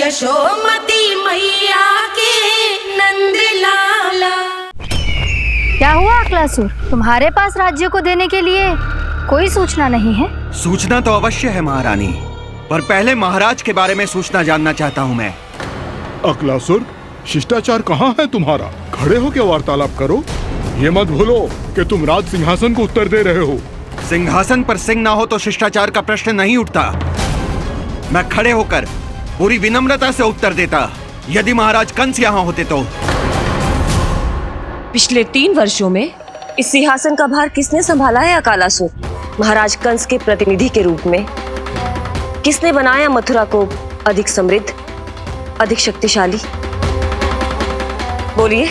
यशोमती मैया के नंद लाला। क्या हुआ अकलासुर, तुम्हारे पास राज्य को देने के लिए कोई सूचना नहीं है? सूचना तो अवश्य है महारानी, पर पहले महाराज के बारे में सूचना जानना चाहता हूँ मैं। अकलासुर, शिष्टाचार कहाँ है तुम्हारा? खड़े होकर वार्तालाप करो। ये मत भूलो कि तुम राज सिंहासन को उत्तर दे रहे हो। सिंहासन पर सिंह ना हो तो शिष्टाचार का प्रश्न नहीं उठता। मैं खड़े होकर पूरी विनम्रता से उत्तर देता यदि महाराज कंस यहाँ होते तो। पिछले 3 वर्षों में इस सिंहासन का भार किसने संभाला है अकालासुर? महाराज कंस के प्रतिनिधि के रूप में किसने बनाया मथुरा को अधिक समृद्ध, अधिक शक्तिशाली? बोलिए,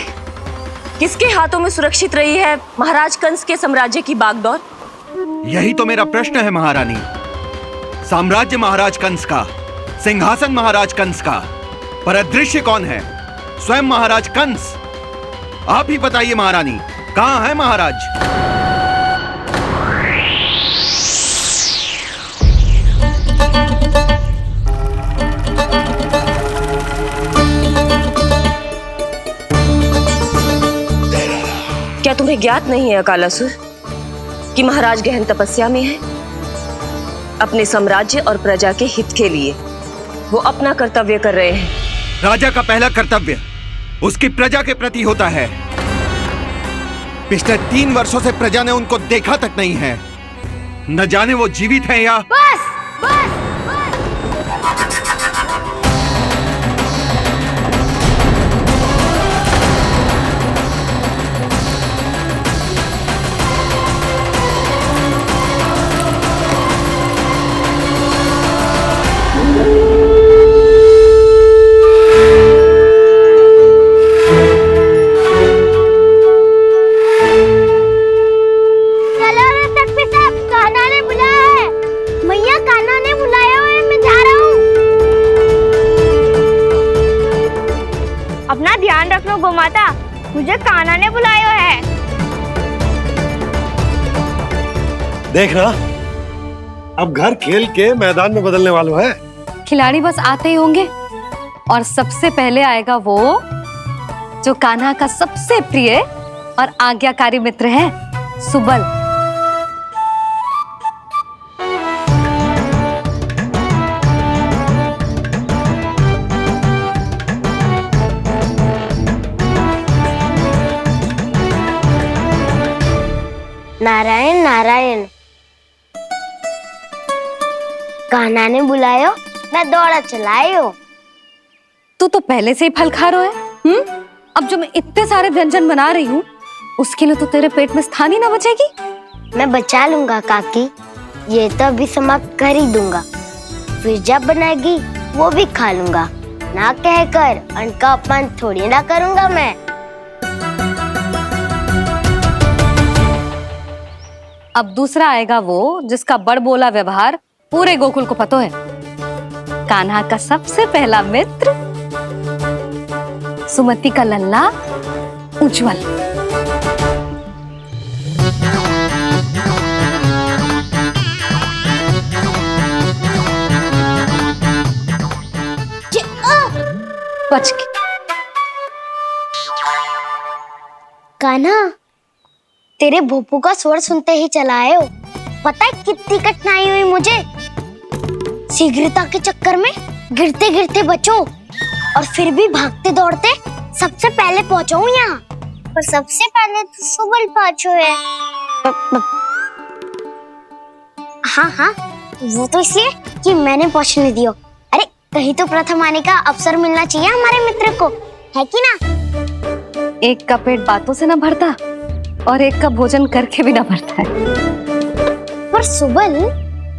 किसके हाथों में सुरक्षित रही है महाराज कंस के साम्राज्य की बागडोर? यही तो मेरा प्रश्न है महारानी। साम्राज्य महाराज कंस का, सिंहासन महाराज कंस का, पर अदृश्य कौन है? स्वयं महाराज कंस। आप ही बताइए महारानी, कहाँ है महाराज? क्या तुम्हें ज्ञात नहीं है अकालासुर कि महाराज गहन तपस्या में है? अपने साम्राज्य और प्रजा के हित के लिए वो अपना कर्तव्य कर रहे हैं। राजा का पहला कर्तव्य उसकी प्रजा के प्रति होता है। पिछले 3 वर्षों से प्रजा ने उनको देखा तक नहीं है। न जाने वो जीवित हैं या... बस बस। अपना ध्यान रखना गोमाता, मुझे कान्हा ने बुलाया है। देख रहा, अब घर खेल के मैदान में बदलने वालों है। खिलाड़ी बस आते ही होंगे और सबसे पहले आएगा वो जो कान्हा का सबसे प्रिय और आज्ञाकारी मित्र है, सुबल। नारायण नारायण, कान्हा ने बुलायो, मैं दौड़ा चलायो। तू तो पहले से ही फल खा रहा है। अब जो मैं इतने सारे व्यंजन बना रही हूँ उसके लिए तो तेरे पेट में स्थान ही ना बचेगी। मैं बचा लूंगा काकी, ये तो अभी समाप्त कर ही दूंगा, फिर जब बनाएगी वो भी खा लूंगा। ना कहकर अन्न का अपमान थोड़ी ना करूंगा मैं। अब दूसरा आएगा वो जिसका बड़बोला व्यवहार पूरे गोकुल को पता है, कान्हा का सबसे पहला मित्र, सुमति का लल्ला उज्जवल। बच के। कान्हा, तेरे भोपू का स्वर सुनते ही चला आए हो। पता है कितनी कठिनाई हुई मुझे? शीघ्रता के चक्कर में गिरते गिरते बचो और फिर भी भागते दौड़ते सबसे पहले पहुंचा हूँ यहाँ। पर सबसे पहले तो सुबल पहुंचो है। हाँ हाँ, वो तो इसलिए कि मैंने पहुंचने दियो। अरे कहीं तो प्रथम आने का अवसर मिलना चाहिए हमारे मित्र को, है कि ना? एक का पेट बातों से ना भरता और एक का भोजन करके भी ना भरता है। पर सुबल,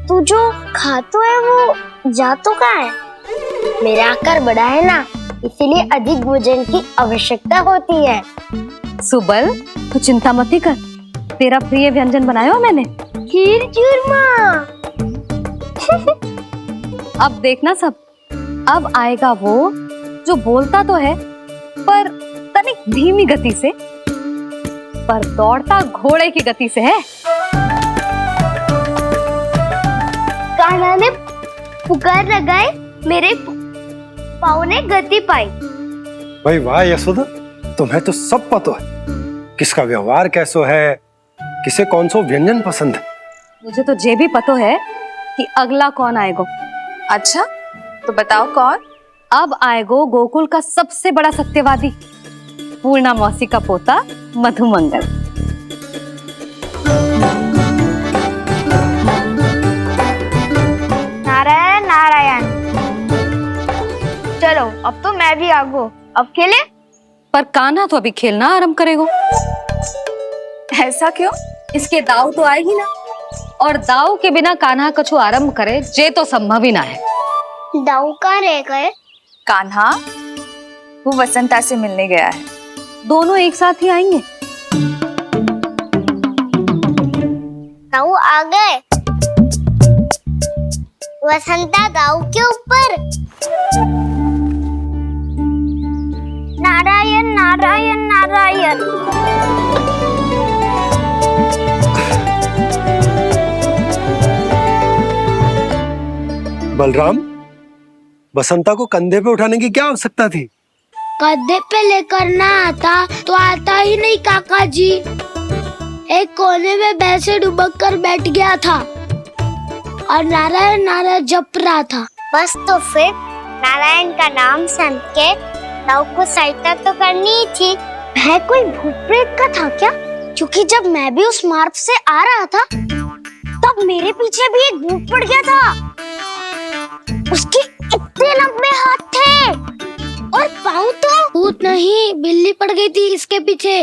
तू जो खातो है वो जातो का है। मेरा आकार बड़ा है ना, इसीलिए अधिक भोजन की आवश्यकता होती है। सुबल, तू चिंता मत कर, तेरा प्रिय व्यंजन बनाया हो मैंने, खीर चूरमा। अब देखना सब, अब आएगा वो जो बोलता तो है पर तनिक धीमी गति से, पर दौड़ता घोड़े की गति से है। कान्हा ने पुकार लगाए, मेरे पाँव ने गति पाई। भाई वाह यशोदा, तुम्हें तो सब पता है किसका व्यवहार कैसो है, किसे कौन सो व्यंजन पसंद है। मुझे तो ये भी पता है कि अगला कौन आएगो। अच्छा, तो बताओ कौन? अब आएगो गोकुल का सबसे बड़ा सत्यवादी, पूर्णा मौसी का पोता मधुमंगल। नारायण नारायण। चलो अब तो मैं भी आगो, अब खेले। पर कान्हा तो अभी खेलना आरंभ करेगो। ऐसा क्यों? इसके दाव तो आएगी ना, और दाव के बिना कान्हा कछु आरंभ करे जे तो संभव ही ना है। दाऊ कहाँ रह गए? कान्हा वो वसंता से मिलने गया है। दोनों एक साथ ही आएंगे। दाऊ आ गए। वसंता दाऊ के ऊपर। नारायण नारायण नारायण। बलराम, बसंता को कंधे पे उठाने की क्या आवश्यकता थी? कंधे पे लेकर ना आता तो आता ही नहीं काका जी। एक कोने में बैसे डुबक कर बैठ गया था और नारायण नारायण जप रहा था। बस तो फिर नारायण का नाम सुन के दाऊ को सहायता तो करनी ही थी। वह कोई भूत प्रेत का था क्या? क्योंकि जब मैं भी उस मार्ग से आ रहा था तब मेरे पीछे भी एक भूत पड़ गया था। उसके इतने लंबे हाथ थे और पाँव तो भूत नहीं, बिल्ली पड़ गई थी इसके पीछे।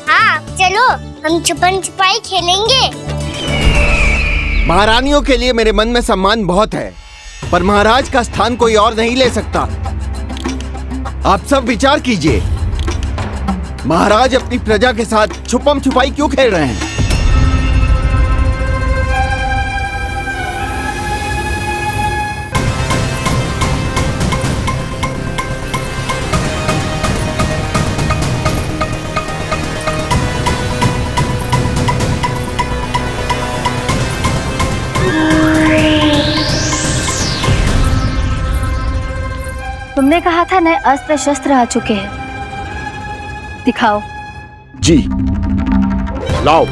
हाँ चलो हम छुपन छुपाई खेलेंगे। महारानियों के लिए मेरे मन में सम्मान बहुत है, पर महाराज का स्थान कोई और नहीं ले सकता। आप सब विचार कीजिए, महाराज अपनी प्रजा के साथ छुपम छुपाई क्यों खेल रहे हैं? तुमने कहा था नए अस्त्र शस्त्र आ चुके हैं, दिखाओ। जी लाओ।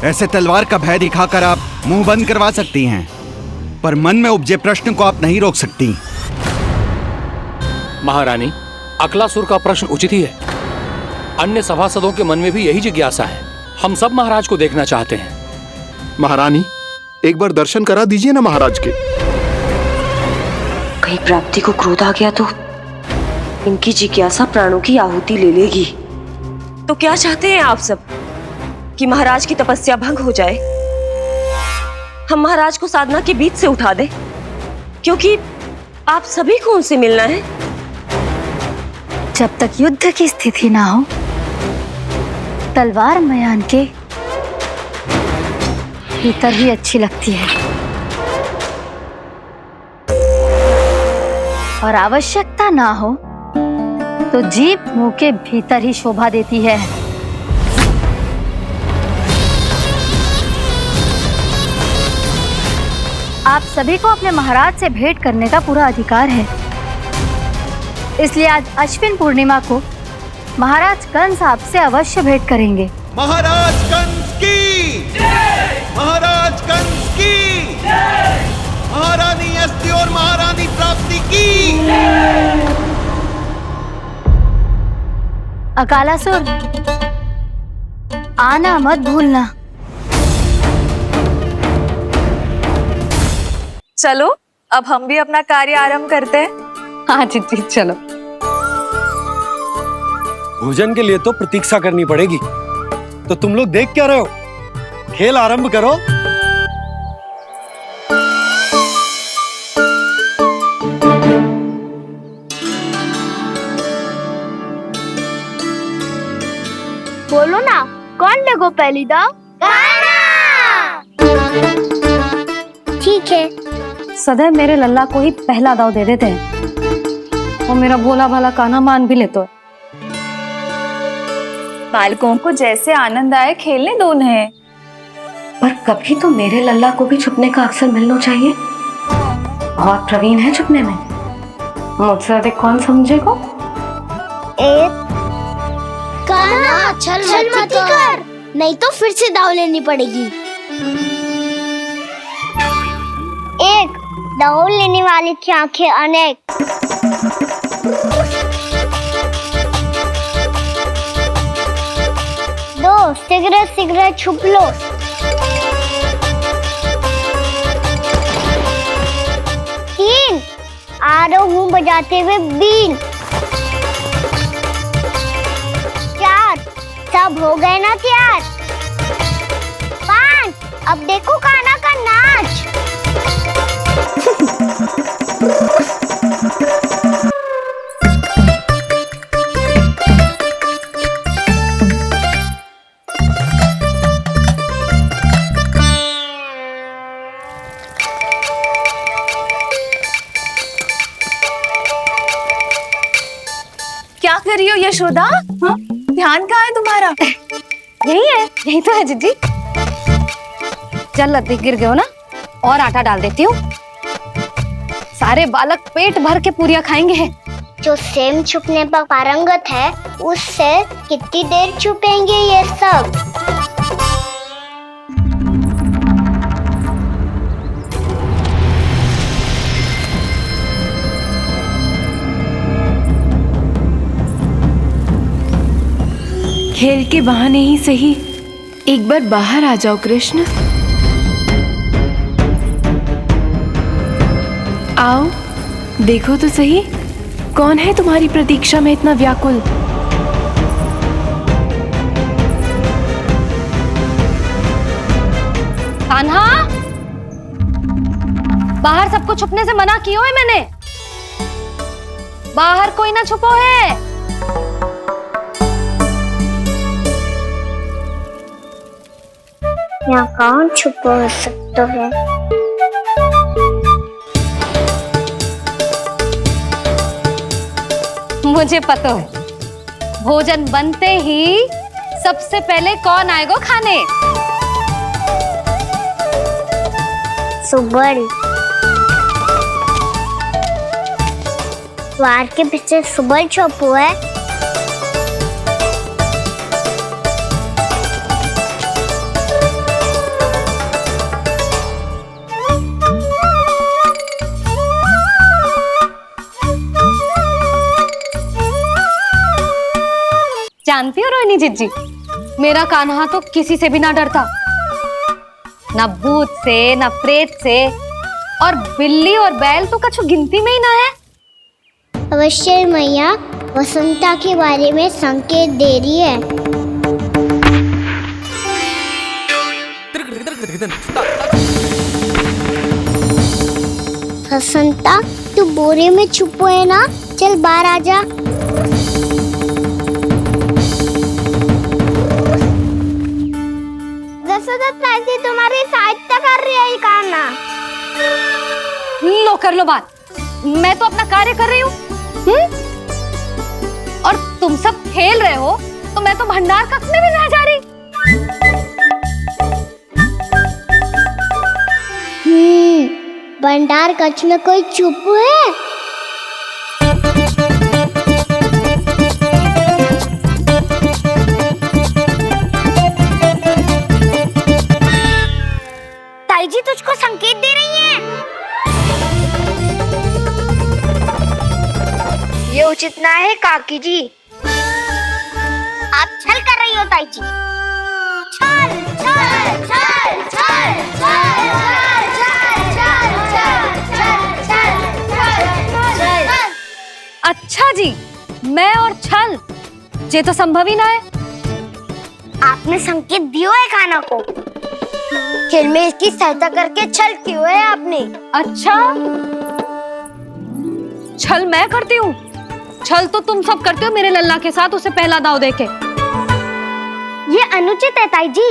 ऐसे तलवार का भय दिखाकर आप मुंह बंद करवा सकती हैं, पर मन में उपजे प्रश्न को आप नहीं रोक सकती। महारानी, अकलासुर का प्रश्न उचित ही है। अन्य सभासदों के मन में भी यही जिज्ञासा है। हम सब महाराज को देखना चाहते हैं। महारानी, एक बार दर्शन करा दीजिए ना महाराज के। कहीं प्राप्ति को क्रोध आ गया तो इनकी जिज्ञासा प्राणों की आहुति ले लेगी। तो क्या चाहते हैं आप सब? कि महाराज की तपस्या भंग हो जाए? हम महाराज को साधना के बीच से उठा दें? क्योंकि आप सभी को उनसे मिलना है। जब तक युद्ध की स्थिति ना हो, तलवार मयान के भीतर ही अच्छी लगती है, और आवश्यकता ना हो तो जीभ मुंह के भीतर ही शोभा देती है। आप सभी को अपने महाराज से भेंट करने का पूरा अधिकार है, इसलिए आज अश्विन पूर्णिमा को महाराज कंस आपसे अवश्य भेंट करेंगे। महाराज कंस की जय! महाराज कंस की जय! महारानी अस्ति और महारानी प्राप्ति की जय! अकालासुर, आना मत भूलना। चलो अब हम भी अपना कार्य आरंभ करते हैं। हाँ जी चलो। भोजन के लिए तो प्रतीक्षा करनी पड़ेगी, तो तुम लोग देख क्या रहे हो? खेल आरंभ करो। बोलो ना, कौन लगो पहली दाव? कान्हा। ठीक है। सदैव मेरे लल्ला को ही पहला दाव दे देते हैं और मेरा भोला भाला कान्हा मान भी लेते। बालकों को जैसे आनंद आए खेलने दो उन्हें। पर कभी तो मेरे लल्ला को भी छुपने का अवसर मिलना चाहिए। बहुत प्रवीण है छुपने में, मुझसे अधिक कौन समझेगा? कान्हा छल मत कर, नहीं तो फिर से दाव लेनी पड़ेगी। एक दाव लेने वाली की आंखें अनेक। दो सिगरेट सिगरेट छुप लो। तीन आरो हूँ बजाते हुए बीन। चार सब हो गए ना तैयार। पांच अब देखो कान्हा का नाच। क्या कर रही हो यशोदा? हाँ? ध्यान कहाँ है तुम्हारा? यही है, यही तो है जीजी। चल अधिक गिर गए हो ना, और आटा डाल देती हूँ। सारे बालक पेट भर के पूरियां खाएंगे। जो सेम छुपने पर पारंगत है, उससे कितनी देर छुपेंगे ये सब? खेल के बहाने ही सही एक बार बाहर आ जाओ कृष्ण। आओ देखो तो सही, कौन है तुम्हारी प्रतीक्षा में इतना व्याकुल? कान्हा, बाहर सबको छुपने से मना किया है मैंने। बाहर कोई ना छुपो है। यहाँ कौन छुपा हो सकता है? मुझे पता है, भोजन बनते ही सबसे पहले कौन आएगा खाने? सुबल। द्वार के पीछे सुबल छुपा है। जानती हो रोहिणी जीजी, मेरा कान्हा तो किसी से भी ना डरता, ना भूत से, ना प्रेत से, और बिल्ली और बैल तो कछु गिनती में ही ना है। अवश्य मैया वसंता के बारे में संकेत दे रही है। वसंता तू बोरे में छुपो है ना, चल बाहर आ जा। तुम्हारी सहायता कर रही है कान्हा। लो कर लो बात, मैं तो अपना कार्य कर रही हूँ। और तुम सब खेल रहे हो तो मैं तो भंडार कक्ष में भी नहीं जा रही। भंडार कक्ष में कोई चुप है? ताई जी तुझको संकेत दे रही हैं। ये उचित ना है काकी जी। आप छल कर रही हो ताई जी। छल छल छल छल छल अच्छा जी, मैं और छल ये तो संभव ही ना है। आपने संकेत दियो है कान्हा को, खेल में इसकी सहायता करके छल क्यों है आपने? अच्छा, छल मैं करती हूँ? छल तो तुम सब करते हो मेरे लल्ला के साथ उसे पहला दाव देके। ये अनुचित है ताई जी।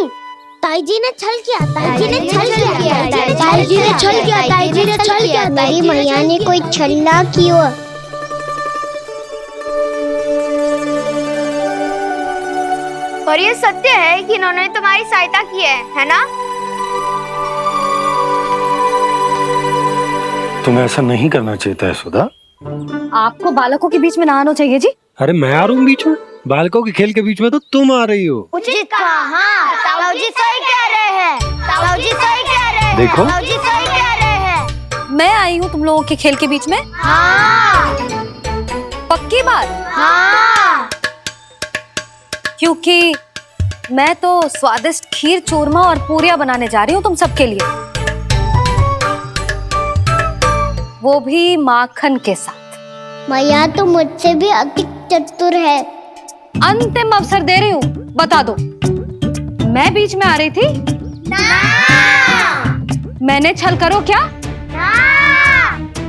ताई जी ने छल किया, ताई जी ने छल किया, ताई जी ने छल किया, ताई जी ने छल किया। मेरी मैया ने कोई छल ना किया। और ये सत्य है कि इन्होंने तुम्हारी सहायता की है ना? तुम्हें ऐसा नहीं करना चाहिए था यशोदा। आपको बालकों के बीच में ना आना चाहिए जी। अरे मैं आ रहा हूँ बीच में? बालकों के खेल के बीच में तो तुम आ रही हो। उचित कहा, ताऊ जी सही कह रहे हैं, ताऊ जी सही कह रहे हैं, देखो। ताऊ जी सही कह रहे हैं। मैं आई हूँ तुम लोगों के खेल के बीच में? हाँ। पक्की बात? हाँ। क्योंकि मैं तो स्वादिष्ट खीर, चूरमा और पूरियां बनाने जा रही हूँ तुम सबके लिए, वो भी माखन के साथ। मैया तो मुझसे भी अधिक चतुर है। अंतिम अवसर दे रही हूँ, बता दो, मैं बीच में आ रही थी? ना। मैंने छल करो क्या? ना।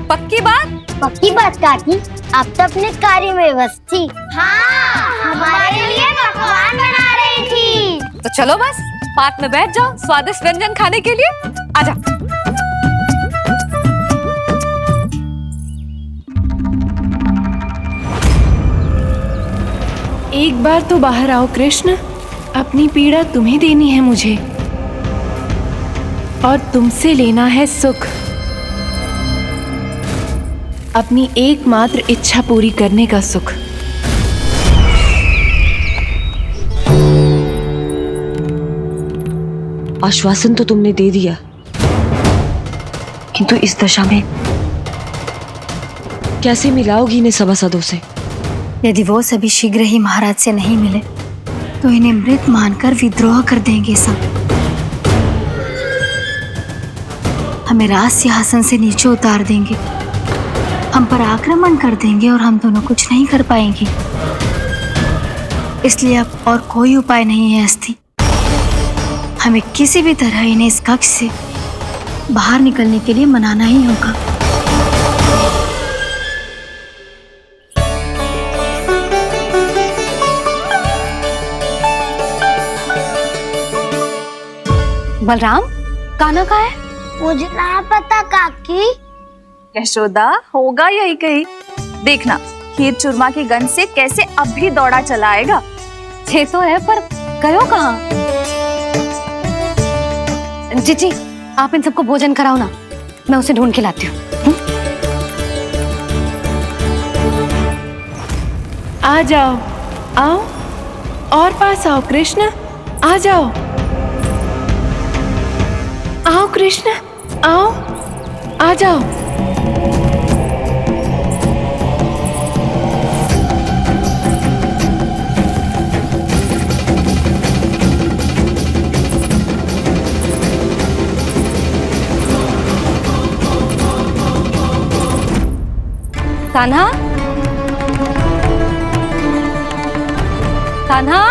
पक्की बात? पक्की बात काकी, आप तो अपने कार्य में व्यस्त थी। हाँ, हमारे लिए पकवान बना रही थी। तो चलो बस पार्क में बैठ जाओ स्वादिष्ट व्यंजन खाने के लिए। आजा। एक बार तो बाहर आओ कृष्ण, अपनी पीड़ा तुम्हें देनी है मुझे, और तुमसे लेना है सुख। अपनी एकमात्र इच्छा पूरी करने का सुख। आश्वासन तो तुमने दे दिया, किंतु इस दशा में कैसे मिलाओगी इन्हें सभासदों से? यदि वो सभी शीघ्र ही महाराज से नहीं मिले तो इन्हें मृत मानकर विद्रोह कर देंगे सब। हमें राज सिंहासन से नीचे उतार देंगे, हम पर आक्रमण कर देंगे और हम दोनों कुछ नहीं कर पाएंगे। इसलिए अब और कोई उपाय नहीं है अस्थि। हमें किसी भी तरह इन्हें इस कक्ष से बाहर निकलने के लिए मनाना ही होगा। बलराम, कान्हा कहाँ है? मुझे ना पता काकी। यशोदा, होगा यही कहीं। देखना खीर चूरमा की गंध से कैसे अब भी दौड़ा चला आएगा। ये तो है, पर गयो कहाँ? जीजी, आप इन सबको भोजन कराओ ना, मैं उसे ढूंढ के लाती हूँ। आ जाओ, आओ और पास आओ कृष्ण, आ जाओ। आओ कृष्ण, आओ, आ जाओ। कान्हा, कान्हा,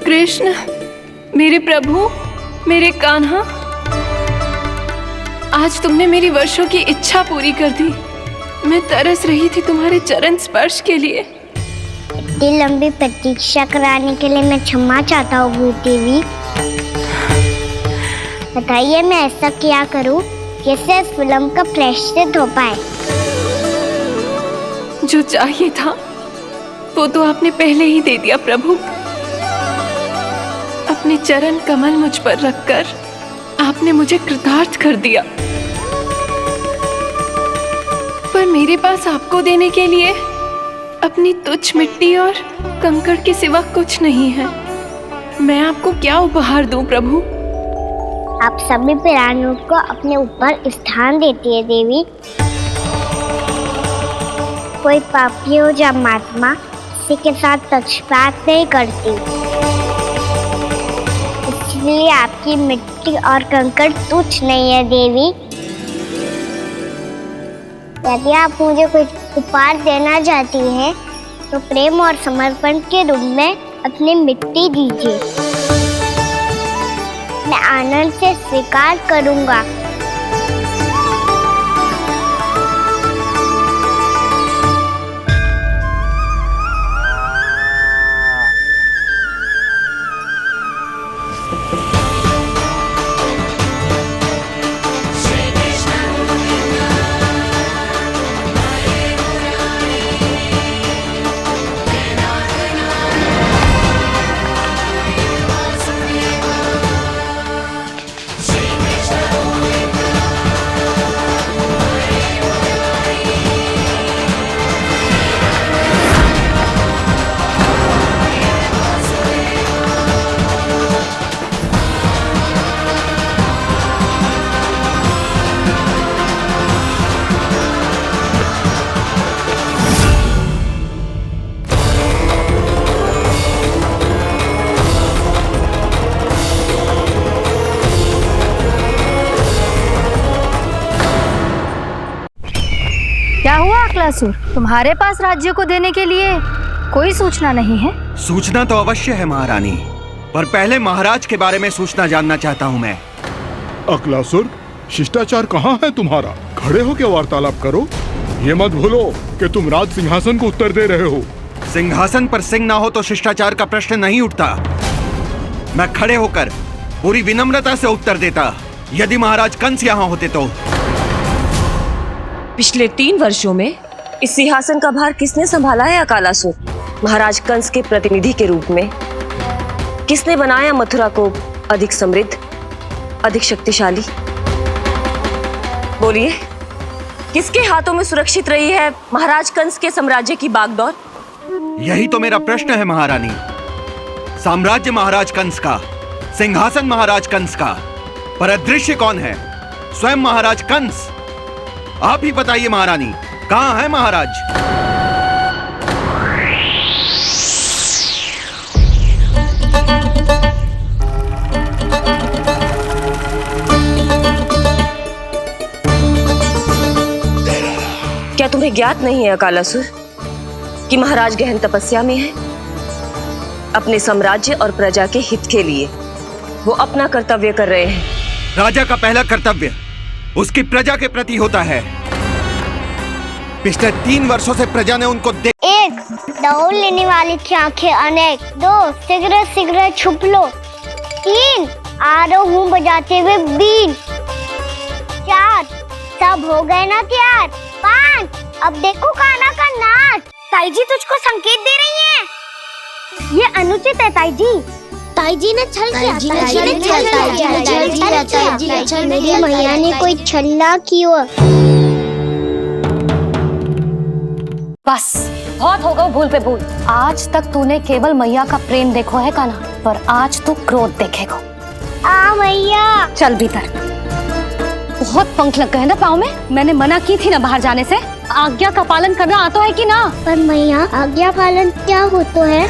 कृष्ण, मेरे प्रभु, मेरे कान्हा, आज तुमने मेरी वर्षों की इच्छा पूरी कर दी। मैं तरस रही थी तुम्हारे चरण स्पर्श के लिए। इतनी लंबी प्रतीक्षा कराने के लिए मैं क्षमा चाहता हूँ भूत देवी। बताइए मैं ऐसा क्या करूँ जिससे इस फिल्म का प्रायश्चित हो पाए? जो चाहिए था वो तो आपने पहले ही दे दिया प्रभु। अपने चरण कमल मुझ पर रखकर आपने मुझे कृतार्थ कर दिया। मेरे पास आपको देने के लिए अपनी तुच्छ मिट्टी और कंकड़ के सिवा कुछ नहीं है। मैं आपको क्या उपहार दूं प्रभु? आप सभी प्राणियों को अपने ऊपर स्थान देती है देवी। कोई पापी हो या महात्मा किसी के साथ पक्षपात नहीं करती, इसलिए आपकी मिट्टी और कंकड़ तुच्छ नहीं है देवी। यदि आप मुझे कुछ उपहार देना चाहती हैं तो प्रेम और समर्पण के रूप में अपनी मिट्टी दीजिए, मैं आनंद से स्वीकार करूंगा। क्या हुआ अकलासुर? तुम्हारे पास राज्य को देने के लिए कोई सूचना नहीं है? सूचना तो अवश्य है महारानी, पर पहले महाराज के बारे में सूचना जानना चाहता हूँ मैं। अकलासुर, शिष्टाचार कहाँ है तुम्हारा? खड़े होकर वार्तालाप करो। ये मत भूलो कि तुम राज सिंहासन को उत्तर दे रहे हो। सिंहासन पर सिंह ना हो तो शिष्टाचार का प्रश्न नहीं उठता। मैं खड़े होकर पूरी विनम्रता से उत्तर देता यदि महाराज कंस यहाँ होते तो। पिछले 3 वर्षों में इस सिंहासन का भार किसने संभाला है अकालासुर? महाराज कंस के प्रतिनिधि के रूप में किसने बनाया मथुरा को अधिक समृद्ध, अधिक शक्तिशाली? बोलिए, किसके हाथों में सुरक्षित रही है महाराज कंस के साम्राज्य की बागडोर? यही तो मेरा प्रश्न है महारानी। साम्राज्य महाराज कंस का, सिंहासन महाराज कंस का, पर अदृश्य कौन है? स्वयं महाराज कंस। आप ही बताइए महारानी, कहाँ है महाराज? क्या तुम्हें ज्ञात नहीं है अकालासुर कि महाराज गहन तपस्या में है? अपने साम्राज्य और प्रजा के हित के लिए वो अपना कर्तव्य कर रहे हैं। राजा का पहला कर्तव्य उसकी प्रजा के प्रति होता है। पिछले 3 वर्षों से प्रजा ने उनको 1 दौड़ लेने वाली की आंखें अनेक। 2 शीघ्र शीघ्र छुप लो। 3 आरोह बजाते हुए बीन। 4 सब हो गए ना तैयार। 5 अब देखो कान्हा का नाच। ताई जी तुझको संकेत दे रही हैं। ये अनुचित है ताई जी। ताई जी ने छल किया। मेरी मैया ने कोई छल्ला किया। बस बहुत हो गया भूल पे भूल। आज तक तूने केवल मैया का प्रेम देखो है कान्हा, पर आज तू क्रोध देखेगा। मैया चल भीतर। बहुत पंख लग गए ना पाँव में। मैंने मना की थी ना बाहर जाने से। आज्ञा का पालन करना आता है कि ना? पर मैया आज्ञा पालन क्या होता है?